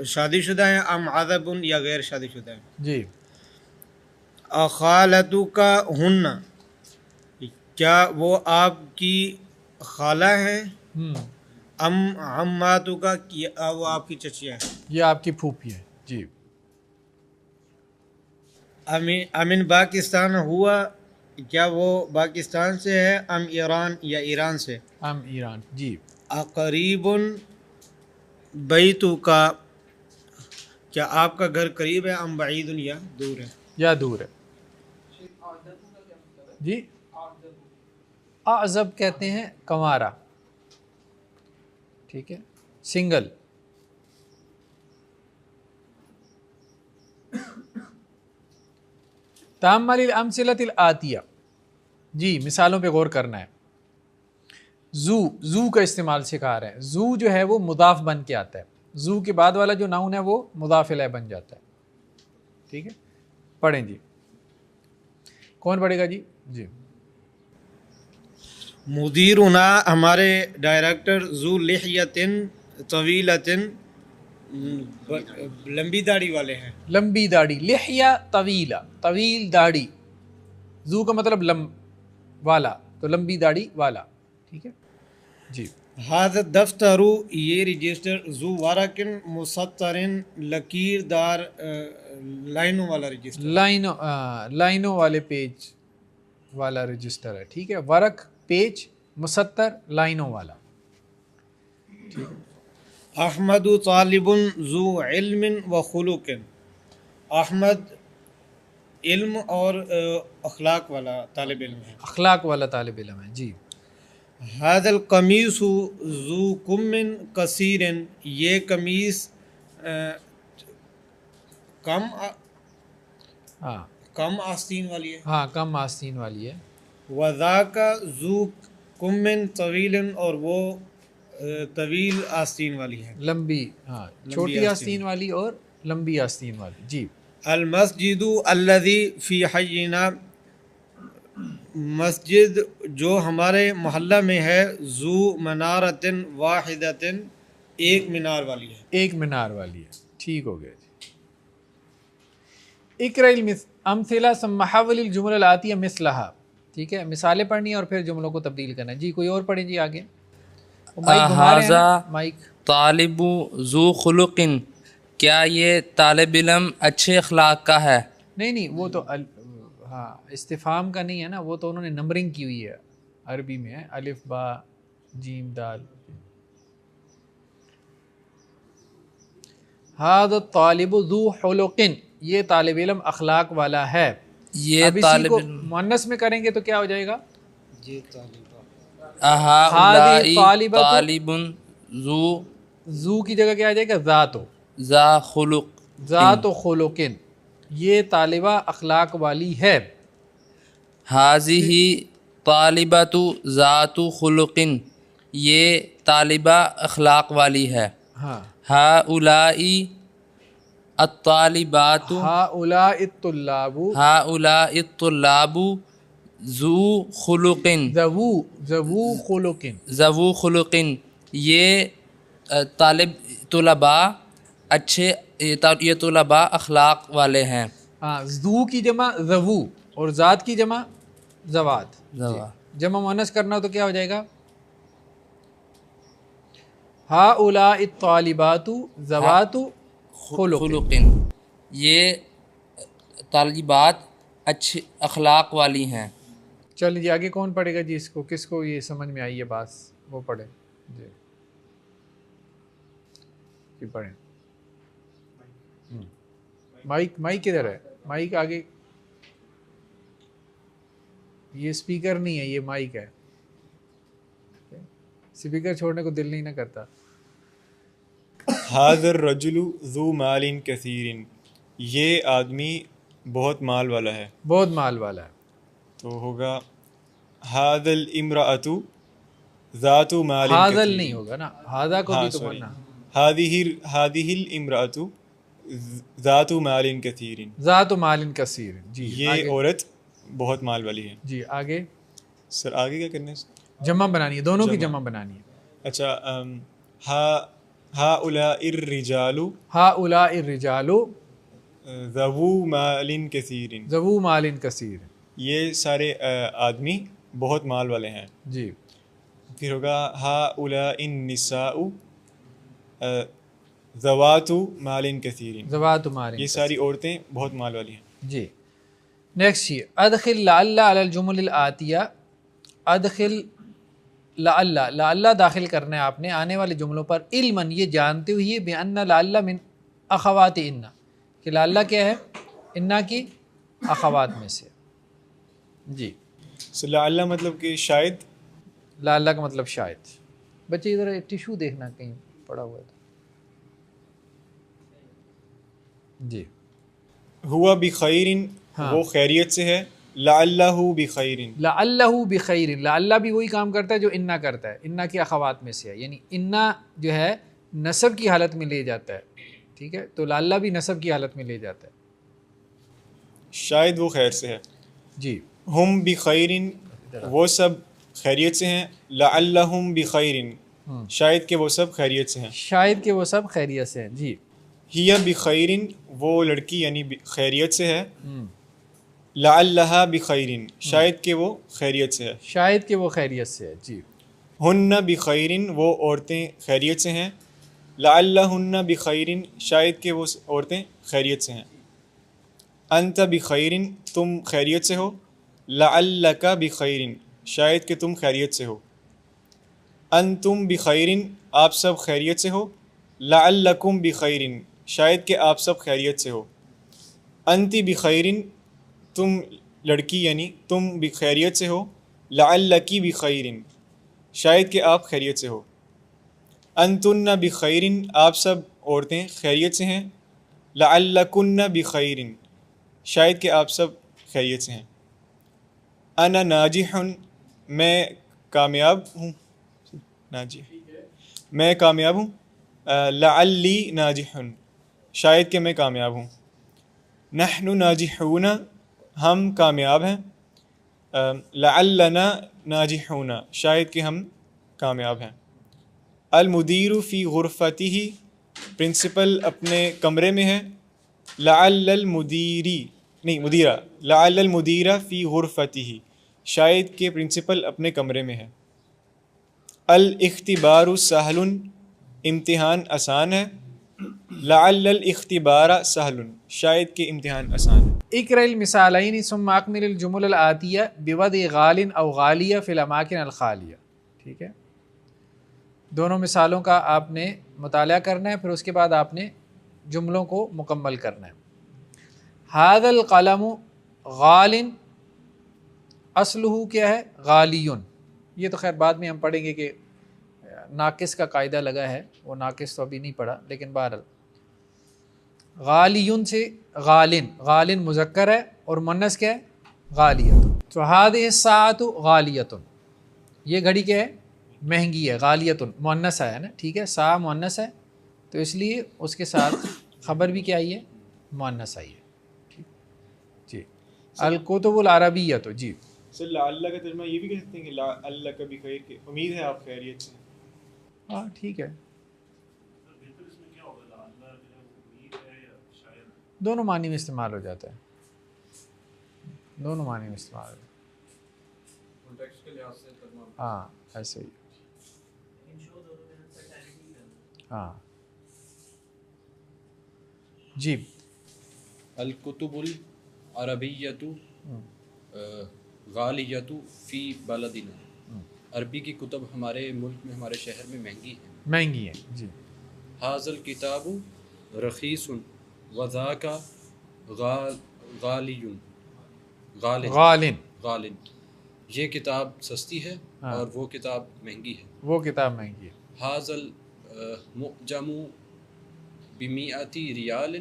شادی شدہ ہیں، ام عزب، یا غیر شادی شدہ ہیں؟
جی
خالتک ہن، کیا وہ آپ کی خالہ ہیں، ام عماتک، کیا وہ آپ کی چچیاں ہیں؟
یہ آپ کی پھوپھی ہے. جی
امن پاکستان ہوا، کیا وہ پاکستان سے ہے، ام ایران، یا ایران سے؟
ام ایران. جی
قریب بیتک، کیا آپ کا گھر قریب ہے، ام بعید، یا دور ہے؟
یا دور ہے. جی اعزب کہتے ہیں کنوارا، ٹھیک ہے، سنگل. تأمل الامثلۃ الآتیہ. جی مثالوں پہ غور کرنا ہے. زو کا استعمال سکھا رہے ہیں. زو جو ہے وہ مضاف بن کے آتا ہے. زو کے بعد والا جو ناؤن ہے وہ مضاف الیہ بن جاتا ہے. ٹھیک ہے پڑھیں جی. کون پڑھے گا جی؟ جی
مدیرنا، ہمارے ڈائریکٹر، ذو لحیۃ طویلۃ، لمبی داڑھی والے ہیں.
لمبی داڑھی. لحیہ طویلہ، طویل داڑھی. زو کا مطلب والا، تو لمبی داڑھی والا. ٹھیک ہے جی.
ھذا الدفتر، یہ رجسٹر، ذو ورق مسطر، لکیر دار لائنوں والا رجسٹر.
لائنوں والے پیج والا رجسٹر ہے. ٹھیک ہے. ورق پیج، مسطر لائنوں والا.
احمد طالب ذو علم و خلق، احمد علم اور اخلاق والا طالب علم ہے.
اخلاق والا طالب علم ہے. جی
ھذا القمیص ذو کم قصیر، یہ قمیص کم آستین والی ہے.
ہاں کم آستین والی ہے.
وذاک ذو کم طویل، اور وہ طویل آستین والی ہے.
لمبی، ہاں چھوٹی آستین والی اور لمبی آستین والی. جی
المسجد الذی فی حینا، مسجد جو ہمارے محلہ میں ہے، ذو منارۃ واحدۃ، ایک مینار والی ہے.
ایک مینار والی ہے. ٹھیک ہو گیا جی. اقرأ الامثلہ ثم حول الجمل الآتیہ مثلہا. ٹھیک ہے مثالیں پڑھنی اور پھر جملوں کو تبدیل کرنا. جی کوئی اور پڑھیں جی آگے.
ھذا
مائک.
طالب ذو خلق، کیا یہ طالب علم اچھے اخلاق کا ہے؟
نہیں وہ تو ہاں استفہام کا نہیں ہے نا، وہ تو انہوں نے نمبرنگ کی ہوئی ہے، عربی میں ہے الف با جیم دال. ھذا الطالب ذو خلق، یہ طالب علم اخلاق والا ہے.
یہ
اب اسی
طالب
کو
علم
مؤنث میں کریں گے تو کیا ہو جائے گا؟
ہؤلاء
طالبۃ
طالب ذو
ذو کی جگہ کیا آ جائے گا؟ ذات.
ذا خلق
ذات و خلقن، یہ طالبہ اخلاق والی ہے.
حاذہ طالبۃ ذات خلق، یہ طالبہ اخلاق والی ہے.
ہاں.
ہؤلاء الطالبات
ہؤلاء الطلاب
ہؤلاء الطلاب ذو خلق
ذو خلق.
ذو خلق، یہ طلباء اچھے، یہ طلباء اخلاق والے ہیں.
ہاں، ذو کی جمع ذو اور ذات کی جمع ذوات. جمع مؤنث کرنا تو کیا ہو جائے گا؟ ہؤلاء الطالبات ذوات خلق.
یہ طالبات اچھے اخلاق والی ہیں.
چل جی آگے کون پڑھے گا جی اس کو؟ کس کو یہ سمجھ میں آئی ہے بات وہ پڑھے جی پڑھیں. مائک کدھر ہے؟ مائک آگے، یہ اسپیکر نہیں ہے، یہ مائک ہے. اسپیکر چھوڑنے کو دل نہیں نہ کرتا.
هذا الرجل ذو مال كثير، یہ آدمی بہت مال والا ہے.
بہت مال والا ہے.
تو ہوگا هذا الامرأة ذات مال كثير.
حاضل نہیں ہوگا نا، ہاذا کو بھی تو پڑھنا.
هذه الامرأة ذات مال كثير،
ذات مال کثیر. جی
یہ عورت بہت مال والی ہے.
جی آگے
سر آگے کیا کرنا ہے؟
جمع بنانی ہے، دونوں کی جمع بنانی ہے.
اچھا، هؤلاء الرجال
ہؤلاء الرجال
ذو مال كثير،
ذو مال کثیر.
یہ سارے آدمی بہت مال والے ہیں.
جی
پھر ہوگا هؤلاء النساء ذوات مال كثير،
ذوات مال.
یہ ساری عورتیں بہت مال والی ہیں.
جی نیکسٹ یہ ادخل لعل علی الجمل الآتیہ. ادخل لعل داخل کرنا ہے آپ نے آنے والے جملوں پر، علماً یہ جانتے ہوئے بأن لعل من اخوات ان، کہ لعل کیا ہے؟ انا کی اخوات میں سے. جی
لعل مطلب کہ شاید،
لعل کا مطلب شاید. بچے ادھر ٹیشو دیکھنا کہیں پڑا ہوا ہے. جی
ہوا بخیر، وہ خیریت سے ہے. لعلہ بخیر،
لعلہ بخیر. لعلہ بھی وہی کام کرتا ہے جو انا کرتا ہے، انا کی اخوات میں سے ہے. یعنی انا جو ہے نسب کی حالت میں لے جاتا ہے، ٹھیک ہے، تو لعلہ بھی نسب کی حالت میں لے جاتا ہے.
شاید وہ خیر سے ہے.
جی
ہم بخیر، وہ سب خیریت سے ہیں. لعلہم بخیر، شاید کہ وہ سب خیریت سے ہیں.
شاید کہ وہ سب خیریت سے ہیں. جی
ہی بخیر، وہ لڑکی یعنی خیریت سے ہے. لعلہا بخیر، شاید کہ وہ خیریت سے ہے.
شاید کہ وہ خیریت سے ہے. جی
ہن بخیر، وہ عورتیں خیریت سے ہیں. لعلہن بخیر، شاید کہ وہ عورتیں خیریت سے ہیں. انت بخیر، تم خیریت سے ہو. لعلک بخیر، شاید کہ تم خیریت سے ہو. انتم بخیر، آپ سب خیریت سے ہو. لعلکم بخیر، شاید کہ آپ سب خیریت سے ہو. انتی بخیر، تم لڑکی یعنی تم بخیریت سے ہو. لعلکی بخیر، شاید کہ آپ خیریت سے ہو. انتن بخیر، آپ سب عورتیں خیریت سے ہیں. لعلکن بخیر، شاید کہ آپ سب خیریت سے ہیں. انا ناجح، میں کامیاب ہوں. میں کامیاب ہوں. لعلی ناجح، شاید کہ میں کامیاب ہوں. نحن ناجحون، ہم کامیاب ہیں. لعلنا ناجحون، شاید کہ ہم کامیاب ہیں. المدیر فی غرفتہ، پرنسپل اپنے کمرے میں ہے. لعل المدیرہ لعل المدیرہ فی غرفتہ، شاید کہ پرنسپل اپنے کمرے میں ہے. الاختبار سہل، امتحان آسان ہے. لعل الاختبار سہل، شاید کہ امتحان آسان ہے.
اقرأ المثالین ثم اکمل الجمل الآتیہ بوضع غال او غالیہ فی الاماکن الخالیہ. ٹھیک ہے، دونوں مثالوں کا آپ نے مطالعہ کرنا ہے، پھر اس کے بعد آپ نے جملوں کو مکمل کرنا ہے. ھذا القلم غال اصلہ کیا ہے غالیٌ. یہ تو خیر بعد میں ہم پڑھیں گے کہ ناقص کا قاعدہ لگا ہے، وہ ناقص تو ابھی نہیں پڑھا، لیکن بہرحال غالیٌ سے غالن، غالن مذکر ہے اور مؤنث کیا ہے غالیۃ. تو ھذہ الساعۃ غالیۃ، یہ گھڑی کیا ہے مہنگی ہے، غالیۃ مؤنث ہے نا، ٹھیک ہے، سا مؤنث ہے تو اس لیے اس کے ساتھ خبر بھی کیا آئی ہے مؤنث آئی ہے. جی الکتب العربیۃ. جی
سر لعل کا ترجمہ یہ بھی کہہ سکتے ہیں کہ لعل کا بھی خیر، کہ امید ہے آپ خیریت سے.
ہاں ٹھیک ہے، دونوں معنی میں استعمال ہو جاتا ہے، دونوں معنی میں استعمال ہو جاتا ہے. ہاں ایسے ہی. ہاں جی.
الکتب العربیۃ غالیۃ فی بلدنا، عربی کی کتب ہمارے ملک میں، ہمارے شہر میں مہنگی ہیں.
مہنگی ہے. جی.
ھذا الکتاب رخیص وذاک غالی
غالن،
غالن، یہ کتاب سستی ہے اور وہ کتاب مہنگی ہے.
وہ کتاب مہنگی ہے.
ھذا المعجم بمئۃ ریال،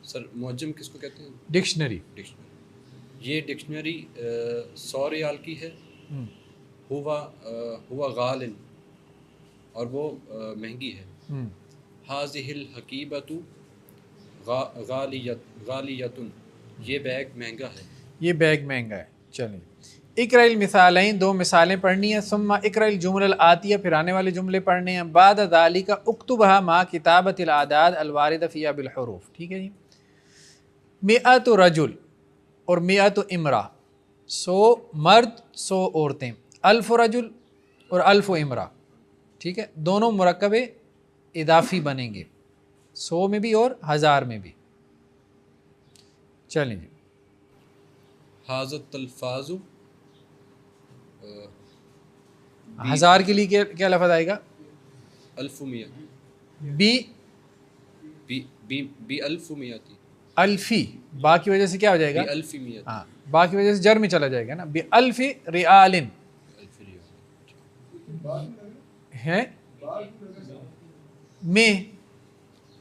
سر معجم کس کو کہتے ہیں؟
ڈکشنری.
ڈکشنری. یہ ڈکشنری 100 ریال کی ہے. ہوا غالن، اور وہ مہنگی ہے. ھذہ الحقیبۃ غالیۃ، یہ بیگ مہنگا ہے.
یہ بیگ مہنگا ہے. چلیں اقرأ المثالین، 2 مثالیں پڑھنی ہیں. ثم اقرأ الجمل الآتیہ، پھر آنے والے جملے پڑھنے ہیں. بعد ذالک اکتبھا مع کتابۃ الاعداد الواردہ فیہا بالحروف. ٹھیک ہے جی. 100 رجل اور 100 امرأہ، 100 مرد 100 عورتیں. 1000 رجل اور 1000 امرأہ، ٹھیک ہے، دونوں مرکب اضافی بنیں گے، 100 میں بھی اور 1000 میں بھی. چلیں جی.
ھذا التلفاظ
1000 کے لیے کیا لفظ آئے گا؟
1100. بی 1100
الفی، با کی وجہ سے کیا ہو جائے گا؟
1100.
ہاں، با کی وجہ سے جر میں چلا جائے گا نا. بی الف ریال ہے، میں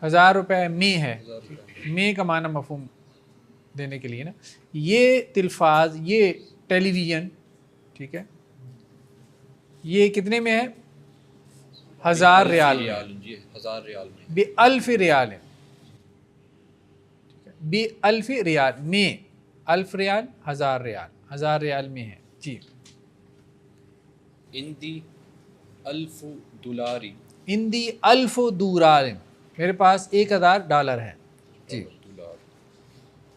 1000 روپے میں ہے، میں کا معنی مفہوم دینے کے لیے نا. یہ تلفاظ، یہ ٹیلی ویژن، ٹھیک ہے، یہ کتنے میں ہے؟ 1000 ریال میں.
1000 ریال میں.
بی الف ریال ہے، بی الف ریال میں، 1000 ریال 1000 ریال، 1000 ریال میں ہے. جی.
اندی 1000 دولاری،
اندی 1000 دولار، میرے پاس $1000 ہے. جی.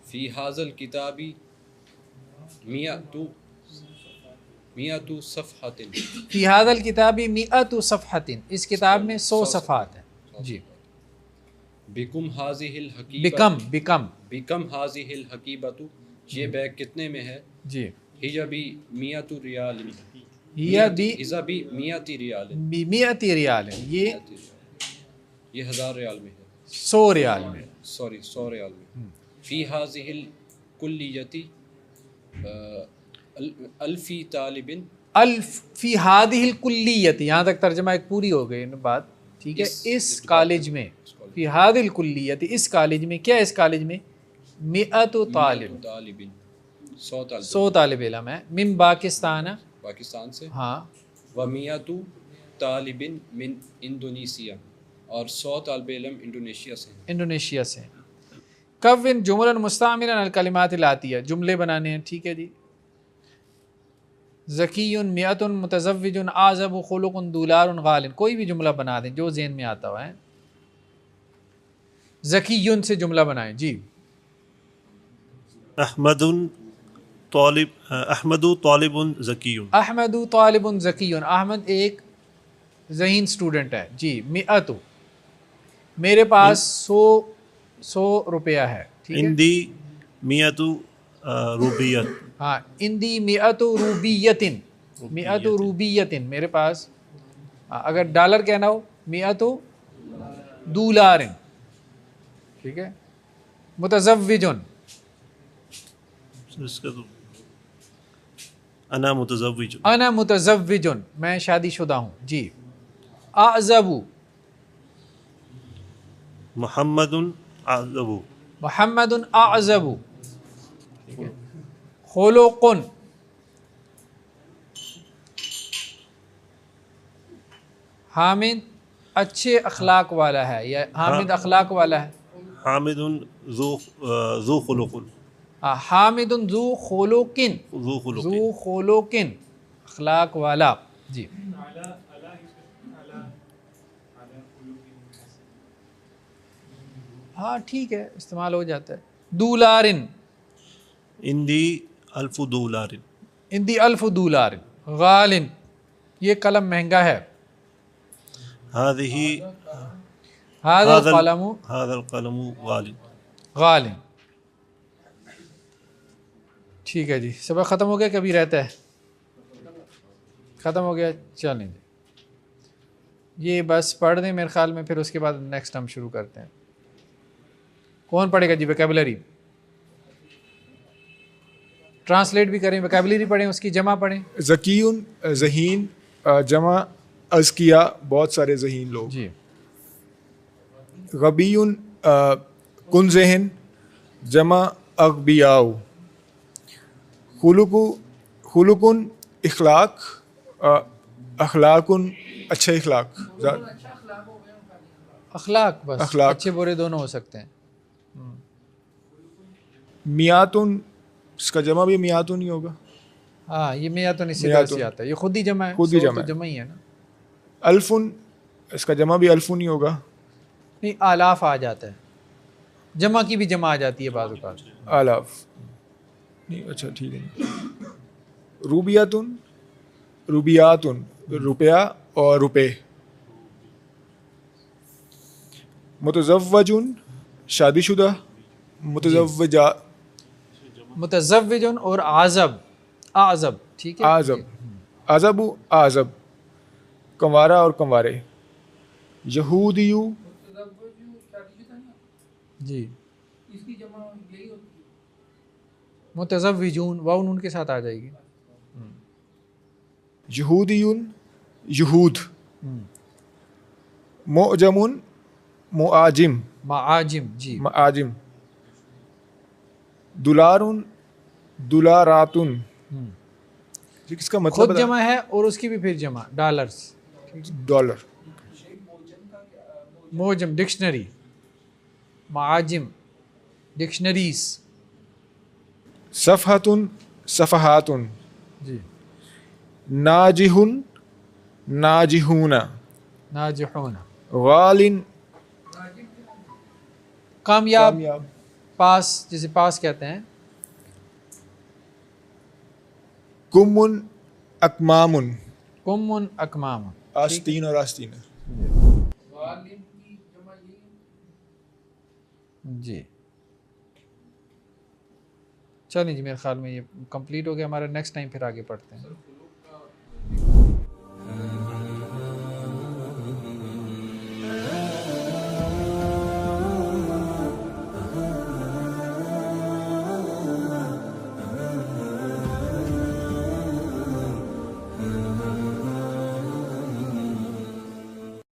فی ھذا الکتاب 100 صفحۃ،
فی ھذا الکتاب 100 صفحۃ، اس کتاب میں 100 صفحات ہیں. جی.
بکم ھذہ الحقیبۃ،
بکم
ھذہ الحقیبۃ، یہ بیگ کتنے میں ہے؟
جی.
ہی بی 100 ریال،
یہ بھی
اذا بھی 100 ریال،
100 ریال ہے،
یہ 1000 ریال میں ہے.
100 ریال میں،
سوری 100 ریال میں. فی ھذہ الکلیۃ الفی طالب،
فی ھذہ الکلیۃ، یہاں تک ترجمہ ایک پوری ہو گئی بات. ٹھیک ہے. اس کالج میں، فی ھذہ الکلیۃ، اس کالج میں، کیا اس کالج میں؟ 100 طالب، 100 طالب علم ہے. من پاکستان،
پاکستان سے.
ہاں.
و 100 طالب من انڈونیشیا، اور 100 طالب علم انڈونیشیا سے.
انڈونیشیا سے. کون جملا مستعملا الکلمات الآتیہ، جملے بنانے ہیں. ٹھیک ہے جی. ذکی 100 متزوج اعزب خلق دولار غال، کوئی بھی جملہ بنا دیں جو ذہن میں آتا ہوا ہے. ذکی سے جملہ بنائیں. جی.
احمد طالب ذکی،
احمد طالب ذکی، احمد ایک ذہین اسٹوڈنٹ ہے. جی. 100، میرے پاس 100 روپیہ ہے. ٹھیک ہے.
اندی 100 روبیت،
ہاں. اندی 100 روبیت، 100 روبیت، میرے پاس، اگر ڈالر کہنا ہو 100 دولار. ٹھیک ہے. متزوج
اس کا تو انا متزوج.
انا متزوجن، میں شادی شدہ ہوں. جی. اعزب،
محمد اعزب.
محمد اعزب. خلق، حامد اچھے اخلاق والا ہے، یا حامد اخلاق والا ہے.
حامد ذو خلق.
حامد ذو خلق،
ذو خلق.
ذو خلق اخلاق والا. جی. ہاں ٹھیک ہے، استعمال ہو جاتا ہے. دولارن،
اندی الف دولار.
اندی الف دولار. غالن، یہ قلم مہنگا ہے.
هذه
هذا القلم
هذا القلم غال.
غالن. ٹھیک ہے جی. سبق ختم ہو گیا، کبھی رہتا ہے؟ ختم ہو گیا. چلیں جی، یہ بس پڑھ دیں میرے خیال میں، پھر اس کے بعد نیکسٹ ہم شروع کرتے ہیں. کون پڑھے گا جی ویکیبلری؟ ٹرانسلیٹ بھی کریں، ویکیبلری پڑھیں، اس کی جمع پڑھیں.
ذکیون ذہین، جمع ازکیا بہت سارے ذہین لوگ.
جی.
غبیون کن ذہن، جمع اغبیاؤ. خلقن اخلاق، اخلاقن اچھے اخلاق.
اخلاق بس،
اخلاق.
اچھے برے دونوں ہو سکتے ہیں.
میاتن، اس کا جمع بھی میاتن ہی ہوگا.
ہاں یہ میاتن اسی طرح سے آتا ہے، یہ خود ہی جمع ہے.
خود ہی
سو
جمع
تو
ہے.
جمع ہی ہے نا.
الفن، اس کا جمع بھی الفن ہی ہوگا.
نہیں آلاف آ جاتا ہے، جمع کی بھی جمع آ جاتی ہے بعض اوقات.
آلاف نہیں. اچھا ٹھیک ہے. روبیاتن، روبیاتن روپیہ اور روپے. متزوجن شادی شدہ. متزوجہ،
متزوجن اور عازب. اعزب، ٹھیک ہے.
آزب، آزب آزب کنوارا اور کنوارے. یہودیو،
جی. متزوجون واو نون کے ساتھ آ جائے گی.
یہودیون یہود. معجمن معاجم.
معاجم، جی.
معاجم. دولارن دولاراتن. کس کا مطلب
خود جمع ہے اور اس کی بھی پھر جمع ڈالرز.
ڈالر.
موجم ڈکشنری، معاجم ڈکشنریز.
صفحتن صفحاتن.
جی.
ناجحن ناجحون.
ناجحون.
غالن
کامیاب،
کامیاب.
پاس جسے پاس کہتے ہیں.
کمن اکمامن.
کمن اکمام.
آستین اور آستین.
جی. چلیں جی، میرے خیال میں یہ کمپلیٹ ہو گیا ہمارا. نیکسٹ ٹائم پھر آگے پڑھتے ہیں.